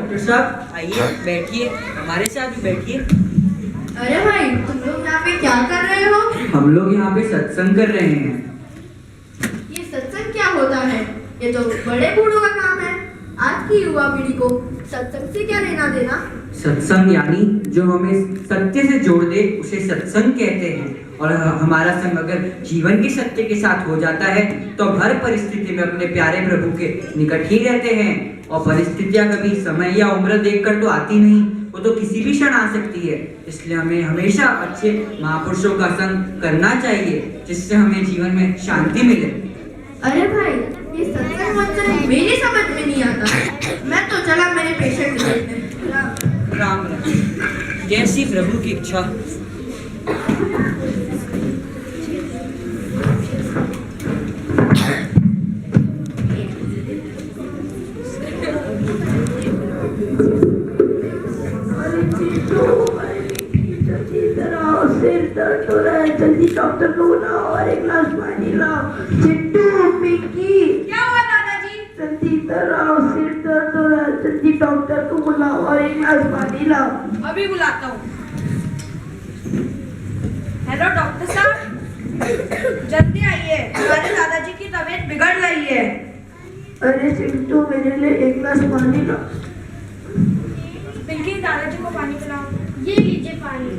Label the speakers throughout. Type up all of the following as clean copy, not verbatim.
Speaker 1: Doctor साहब, आइए बैठिए, हमारे साथ भी बैठिए।
Speaker 2: अरे भाई, तुम लोग यहाँ पे क्या कर रहे हो?
Speaker 1: हम लोग यहाँ पे सत्संग कर रहे हैं।
Speaker 2: ये सत्संग क्या होता है? ये तो बड़े बूढ़ों का काम है। आज की युवा पीढ़ी को सत्संग से क्या लेना देना?
Speaker 1: सत्संग यानी जो हमें सत्य से जोड़ दे उसे सत्संग कहते हैं। और हमारा संग अगर जीवन के सत्य के साथ हो जाता है तो हम हर परिस्थिति में अपने प्यारे प्रभु के निकट ही रहते हैं। और परिस्थितियां कभी समय या उम्र देखकर तो आती नहीं, वो तो किसी भी क्षण आ सकती है। इसलिए हमें हमेशा अच्छे महापुरुषों का संग करना चाहिए, जिससे हमें जीवन में शांति मिले।
Speaker 2: अरे भाई, ये सत्संग वत्संग मेरी समझ में नहीं आता। मैं तो चला मेरे पेशेंट को देखने।
Speaker 1: राम राम, जैसी प्रभु की इच्छा।
Speaker 3: सिर दर्द हो रहा है, जल्दी डॉक्टर को बुलाओ और एक गिलास पानी लाओ। चिट्टू, पिंकी,
Speaker 2: क्या हुआ दादाजी?
Speaker 3: जल्दी इधर आओ, सिर दर्द हो रहा है, जल्दी डॉक्टर को बुलाओ और एक गिलास पानी लाओ।
Speaker 2: अभी बुलाता हूँ। हेलो डॉक्टर साहब, जल्दी आइए, हमारे दादाजी की तबीयत बिगड़ रही है।
Speaker 3: अरे चिट्टू, मेरे लिए एक गिलास पानी लाओ।
Speaker 2: पिंकी, दादाजी को पानी पिलाओ। ये लीजिए पानी।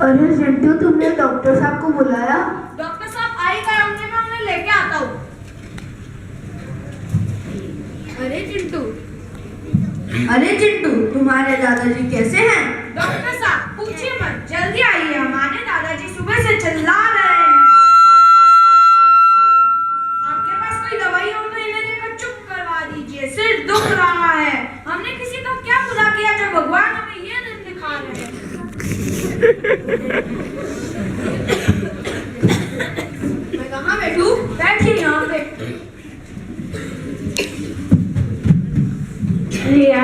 Speaker 3: अरे चिट्टू, तुमने डॉक्टर साहब को बुलाया?
Speaker 2: डॉक्टर साहब आ ही गए होंगे, मैं उन्हें लेके आता हूँ। अरे चिंटू, तुम्हारे दादाजी कैसे हैं? डॉक्टर साहब पूछिए मत, जल्दी आइए, हमारे दादाजी सुबह से चिल्ला रहे हैं। आपके पास कोई दवाई हो तो इन्हें लेकर चुप करवा दीजिए, सिर दुख रहा है। हमने किसी का क्या बुरा किया जो भगवान हमें ये दिन दिखा रहे हैं। मैं कहाँ बैठूं? बैठिए यहाँ पे।
Speaker 3: लिया।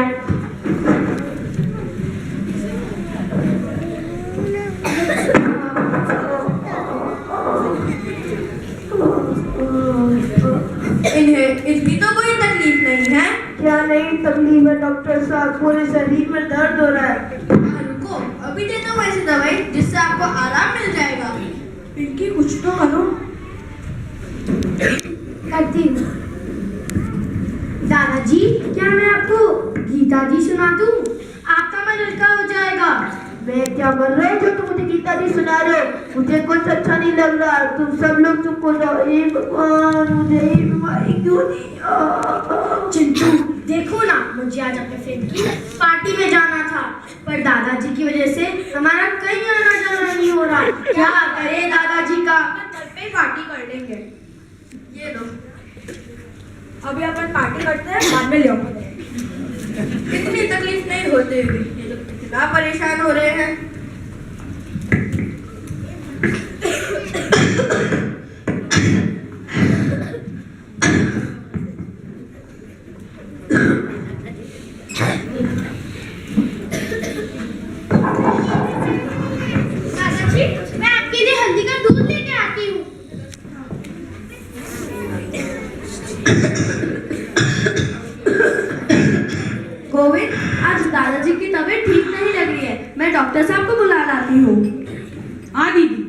Speaker 2: इनकी तो कोई तकलीफ नहीं है।
Speaker 3: क्या नहीं तकलीफ है डॉक्टर साहब, पूरे शरीर में दर्द हो रहा है।
Speaker 2: रुको, अभी देता हूँ ऐसी दवाई जिससे आपको आराम मिल जाएगा। पिंकी, कुछ तो करो।
Speaker 3: करती हूँ।
Speaker 2: दादाजी, क्या मैं आपको गीता जी सुना दूं? आपका मन हल्का हो जाएगा।
Speaker 3: मैं क्या कर रहे हो जो तुम मुझे गीता जी सुना रहे हो? मुझे कुछ अच्छा नहीं लग रहा, तुम सब लोग चुप हो जाओ। हे भगवान, मुझे ये बीमारी क्यों दी?
Speaker 2: चिंटू, देखो ना, मुझे आज अपने फ्रेंड की पार्टी में जाना था, पर दादाजी की वजह से हमारा कहीं आना जाना नहीं हो रहा। क्या करे दादाजी का? कल पे पार्टी कर लेंगे। ये लो, अभी अपन पार्टी करते हैं, बाद में ले आओगे। इतनी तकलीफ नहीं होती, इतना परेशान हो रहे हैं। दादाजी, मैं आपके लिए हल्दी का दूध लेके आती हूँ। गोविंद, आज दादाजी की तबीयत ठीक नहीं लग रही है, मैं डॉक्टर साहब को बुला लाती हूँ। हाँ दीदी।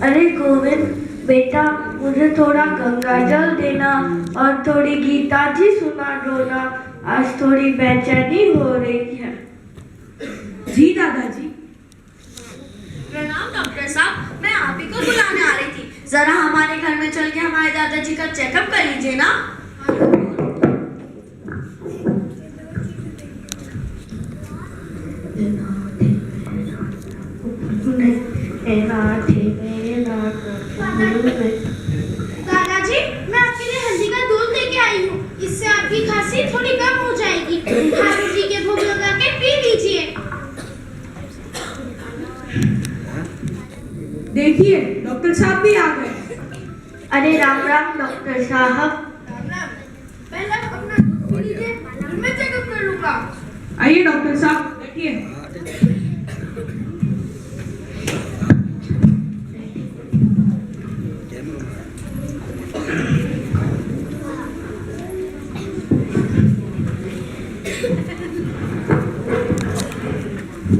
Speaker 3: अरे गोविंद बेटा, मुझे थोड़ा गंगा जल देना और थोड़ी गीता जी सुना दो ना, आज थोड़ी बेचैनी हो रही है।
Speaker 2: जी दादाजी। प्रणाम डॉक्टर साहब, मैं आप ही को बुलाने आ रही थी। जरा हमारे घर में चल के हमारे दादाजी का चेकअप कर लीजिए ना। दादाजी, मैं आपके लिए हल्दी का दूध लेके आई हूँ, इससे आपकी खांसी थोड़ी कम हो जाएगी। ठाकुर जी के भोग लगा के पी लीजिए।
Speaker 4: देखिए, डॉक्टर साहब भी आ गए।
Speaker 3: अरे राम राम डॉक्टर साहब।
Speaker 2: राम राम। पहले अपना दूध पी लीजिए, फिर मैं चेकअप कर लूंगा।
Speaker 4: आइए डॉक्टर साहब, बैठिए।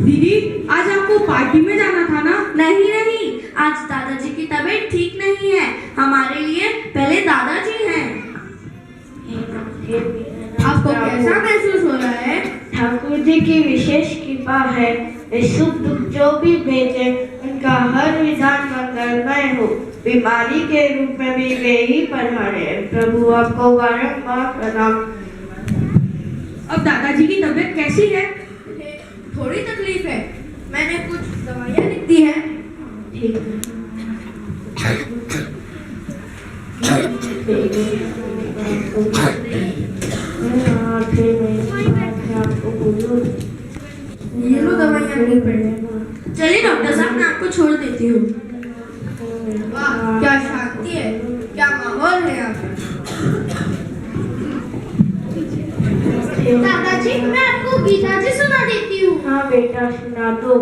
Speaker 4: दीदी, आज आपको पार्टी में जाना था ना?
Speaker 3: नहीं, आज दादाजी की तबीयत ठीक नहीं है। हमारे लिए पहले दादाजी हैं।
Speaker 2: आपको कैसा महसूस हो रहा है?
Speaker 3: ठाकुर जी की विशेष कृपा है। वे सुख दुख जो भी भेजे उनका हर विधान मंगलमय हो। बीमारी के रूप में भी वे ही पधारे। प्रभु आपको बारंबार प्रणाम।
Speaker 4: अब दादाजी की तबीयत कैसी है?
Speaker 2: थोड़ी तकलीफ है। मैंने कुछ दवाइयाँ लिख दी है।
Speaker 3: ठीक है। आपको बोलूं
Speaker 2: ये लो दवाइयाँ नहीं पड़े।
Speaker 3: चलिए डॉक्टर साहब, मैं आपको छोड़ देती हूँ।
Speaker 2: वाह, क्या शांति है, क्या माहौल है यहाँ पे। दादाजी, मैं आपको गीता जी सुना देती हूँ।
Speaker 3: हाँ बेटा, सुना दो।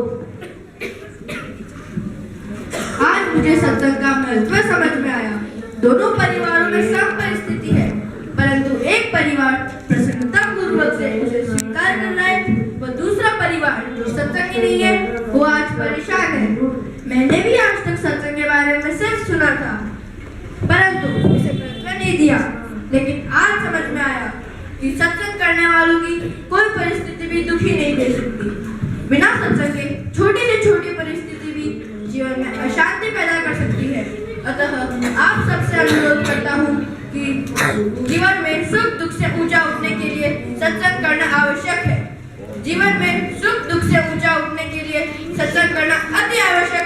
Speaker 2: आज मुझे सत्संग का महत्व समझ में आया। दोनों परिवारों में सम परिस्थिति है, परंतु एक परिवार प्रसन्नता पूर्वक से उसे स्वीकार कर रहा है, वह दूसरा परिवार जो सत्संगी नहीं है, वो आज परेशान है। मैंने भी आज तक सत्संग के बारे में सिर्फ सुना था, परंतु इसे महत्व नहीं दिया। लेकिन आज समझ में आया कि सत्संग करने वालों की कोई परिस्थिति भी दुखी नहीं दे सकती। बिना सत्संग के छोटी से छोटी परिस्थिति भी जीवन में अशांति पैदा कर सकती है। अतः आप सबसे अनुरोध करता हूँ कि जीवन में सुख दुख से ऊंचा उठने के लिए सत्संग करना आवश्यक है। जीवन में सुख दुख से ऊंचा उठने के लिए सत्संग करना अति आवश्यक